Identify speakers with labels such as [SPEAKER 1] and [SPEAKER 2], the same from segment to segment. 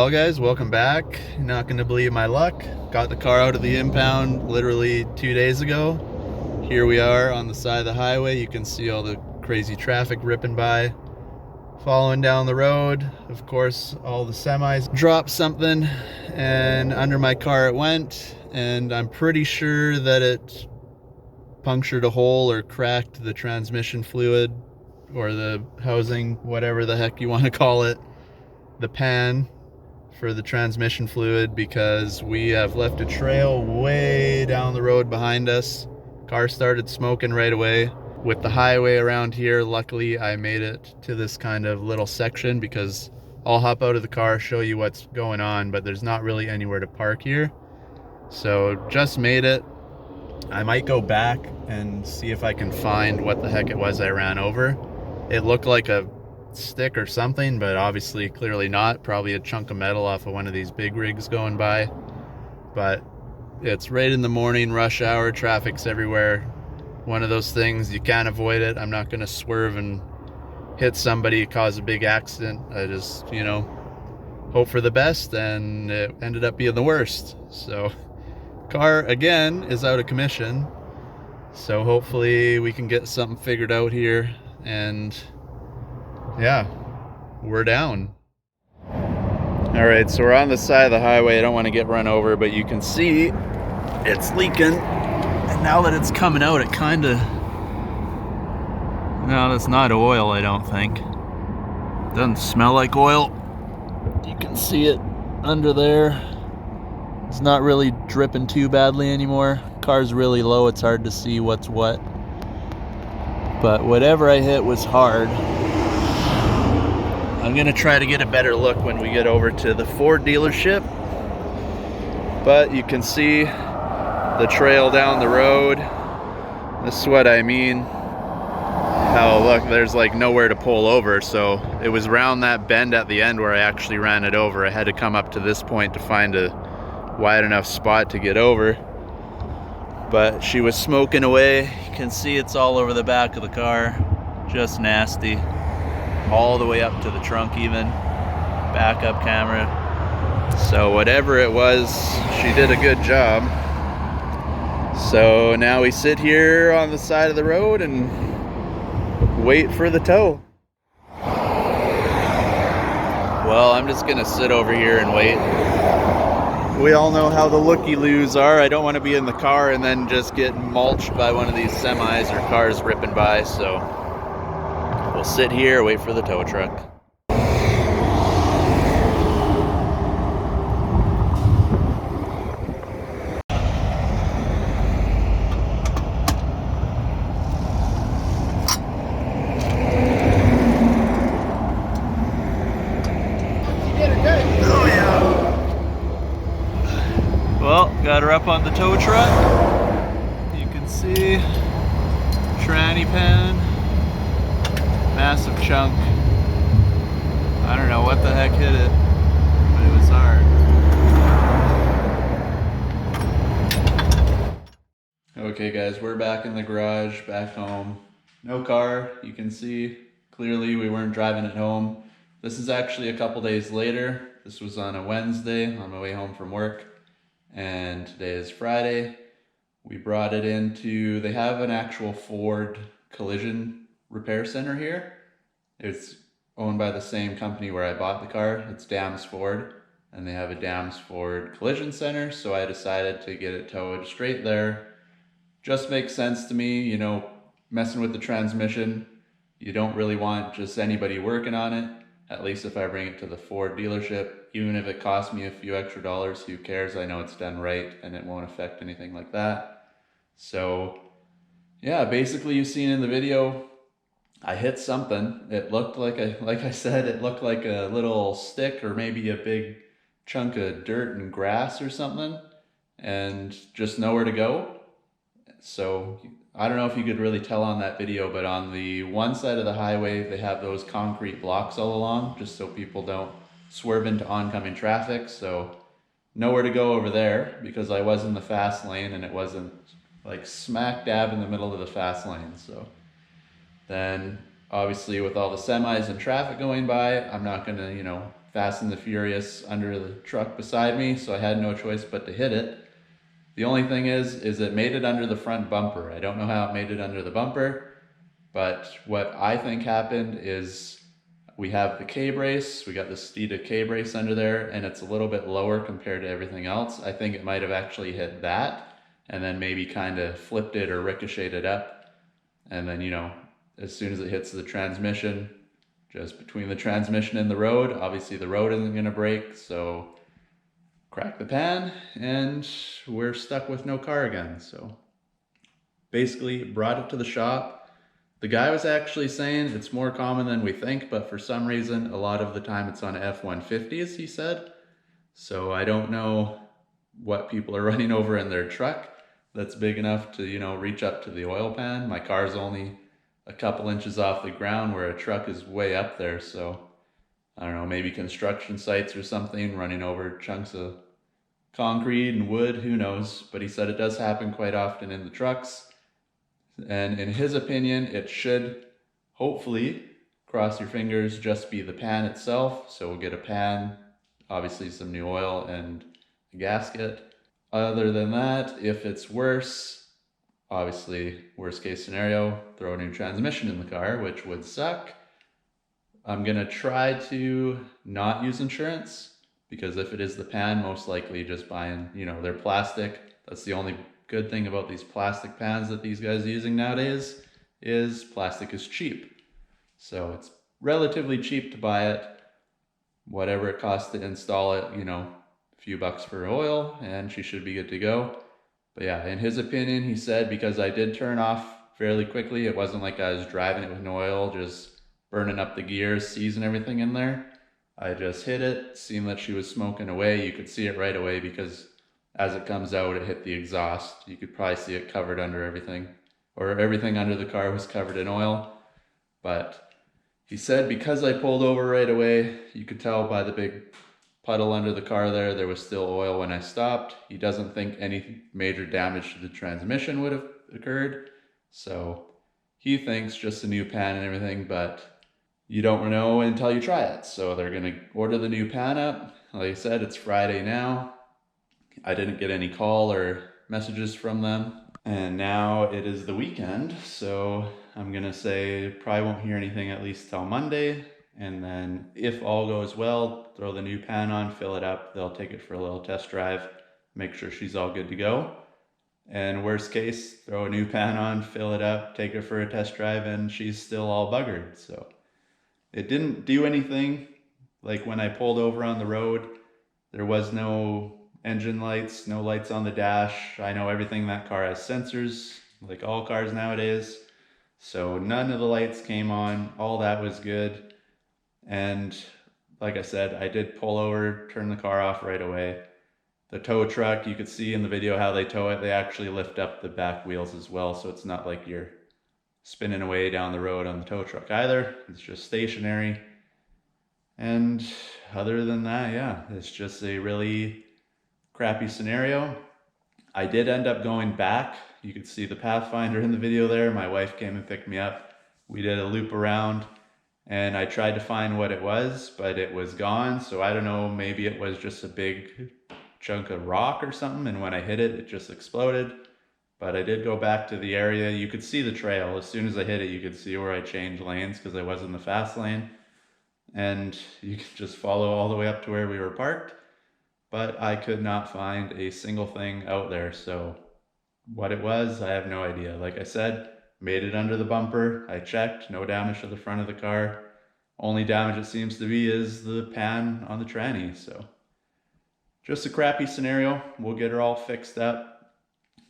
[SPEAKER 1] Well guys, welcome back. You're not going to believe my luck. Got the car out of the impound literally 2 days ago. Here we are on the side of the highway. You can see all the crazy traffic ripping by. Following down the road, of course, all the semis dropped something and under my car it went, and I'm pretty sure that it punctured a hole or cracked the transmission fluid or the housing, whatever the heck you want to call it, the pan for the transmission fluid, because we have left a trail way down the road behind us. Car started smoking right away. With the highway around here, luckily I made it to this kind of little section because I'll hop out of the car, show you what's going on, but there's not really anywhere to park here. So just made it. I might go back and see if I can find what the heck it was I ran over. It looked like a stick or something, but obviously clearly not. Probably a chunk of metal off of one of these big rigs going by. But it's right in the morning, rush hour, traffic's everywhere. One of those things, you can't avoid it. I'm not going to swerve and hit somebody, cause a big accident. I just, hope for the best, and it ended up being the worst. So car again is out of commission, so hopefully we can get something figured out here, and yeah, we're down. All right, so we're on the side of the highway. I don't want to get run over, but you can see it's leaking. And now that it's coming out, it kind of... No, that's not oil, I don't think. Doesn't smell like oil. You can see it under there. It's not really dripping too badly anymore. Car's really low, it's hard to see what's what. But whatever I hit was hard. I'm gonna try to get a better look when we get over to the Ford dealership. But you can see the trail down the road. This is what I mean. How, look, there's like nowhere to pull over. So it was around that bend at the end where I actually ran it over. I had to come up to this point to find a wide enough spot to get over. But she was smoking away. You can see it's all over the back of the car. Just nasty. All the way up to the trunk even. Backup camera. So whatever it was, she did a good job. So now we sit here on the side of the road and wait for the tow. Well, I'm just gonna sit over here and wait. We all know how the looky-loos are. I don't want to be in the car and then just get mulched by one of these semis or cars ripping by, so we'll sit here, wait for the tow truck. Well, got her up on the tow truck. You can see tranny pan, massive chunk. I don't know what the heck hit it, but it was hard. Okay guys, we're back in the garage, back home. No car, you can see clearly we weren't driving it home. This is actually a couple days later. This was on a Wednesday on my way home from work. And today is Friday. We brought it into, they have an actual Ford collision repair center here. It's owned by the same company where I bought the car. It's Dams Ford, and they have a Dams Ford collision center. So I decided to get it towed straight there. Just makes sense to me, messing with the transmission. You don't really want just anybody working on it. At least if I bring it to the Ford dealership, even if it costs me a few extra dollars, who cares? I know it's done right and it won't affect anything like that. So yeah, basically you've seen in the video, I hit something. It looked like like I said, it looked like a little stick or maybe a big chunk of dirt and grass or something, and just nowhere to go. So I don't know if you could really tell on that video, but on the one side of the highway, they have those concrete blocks all along, just so people don't swerve into oncoming traffic. So nowhere to go over there because I was in the fast lane and it wasn't like smack dab in the middle of the fast lane. So then obviously with all the semis and traffic going by, I'm not gonna, Fast and the Furious under the truck beside me, so I had no choice but to hit it. The only thing is it made it under the front bumper. I don't know how it made it under the bumper, but what I think happened is we have the K-brace, we got the Steeda K-brace under there, and it's a little bit lower compared to everything else. I think it might have actually hit that, and then maybe kind of flipped it or ricocheted it up. And then, you know, as soon as it hits the transmission, just between the transmission and the road, obviously the road isn't gonna break, so crack the pan, and we're stuck with no car again. So basically brought it to the shop. The guy was actually saying it's more common than we think, but for some reason, a lot of the time it's on F-150s, he said. So I don't know what people are running over in their truck that's big enough to, you know, reach up to the oil pan. My car's only a couple inches off the ground where a truck is way up there. So I don't know, maybe construction sites or something running over chunks of concrete and wood, who knows. But he said it does happen quite often in the trucks. And in his opinion, it should hopefully, cross your fingers, just be the pan itself. So we'll get a pan, obviously some new oil and a gasket. Other than that, if it's worse, obviously worst case scenario, throw a new transmission in the car, which would suck. I'm gonna try to not use insurance, because if it is the pan, most likely just buying, you know, they're plastic. That's the only good thing about these plastic pans that these guys are using nowadays, is plastic is cheap. So it's relatively cheap to buy it. Whatever it costs to install it, you know, a few bucks for oil, and she should be good to go. But yeah, in his opinion, he said, because I did turn off fairly quickly, it wasn't like I was driving it with no oil, just burning up the gears, seizing everything in there. I just hit it, seen that she was smoking away. You could see it right away because as it comes out, it hit the exhaust. You could probably see it covered under everything, or everything under the car was covered in oil. But he said because I pulled over right away, you could tell by the big puddle under the car there was still oil when I stopped. He doesn't think any major damage to the transmission would have occurred. So he thinks just a new pan and everything, but you don't know until you try it. So they're gonna order the new pan up. Like I said, it's Friday now. I didn't get any call or messages from them. And now it is the weekend, so I'm gonna say probably won't hear anything at least till Monday. And then if all goes well, throw the new pan on, fill it up. They'll take it for a little test drive, make sure she's all good to go. And worst case, throw a new pan on, fill it up, take it for a test drive, and she's still all buggered. So it didn't do anything. Like when I pulled over on the road, there was no engine lights, no lights on the dash. I know everything, that car has sensors, like all cars nowadays. So none of the lights came on, all that was good. And like I said, I did pull over, turn the car off right away. The tow truck, you could see in the video how they tow it, they actually lift up the back wheels as well. So it's not like you're spinning away down the road on the tow truck either. It's just stationary. And other than that, yeah, it's just a really crappy scenario. I did end up going back. You could see the Pathfinder in the video there. My wife came and picked me up. We did a loop around and I tried to find what it was, but it was gone. So I don't know, maybe it was just a big chunk of rock or something, and when I hit it, it just exploded. But I did go back to the area. You could see the trail. As soon as I hit it, you could see where I changed lanes because I was in the fast lane. And you could just follow all the way up to where we were parked. But I could not find a single thing out there. So what it was, I have no idea. Like I said, made it under the bumper. I checked, no damage to the front of the car. Only damage it seems to be is the pan on the tranny. So just a crappy scenario. We'll get her all fixed up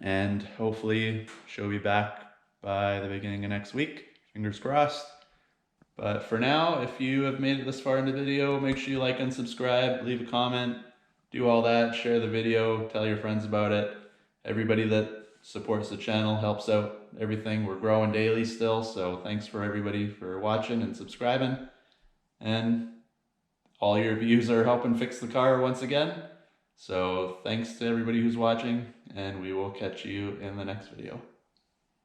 [SPEAKER 1] and hopefully she'll be back by the beginning of next week. Fingers crossed. But for now, if you have made it this far in the video, make sure you like and subscribe, leave a comment, do all that, share the video, tell your friends about it. Everybody that supports the channel helps out everything. We're growing daily still, so thanks for everybody for watching and subscribing. And all your views are helping fix the car once again. So thanks to everybody who's watching, and we will catch you in the next video.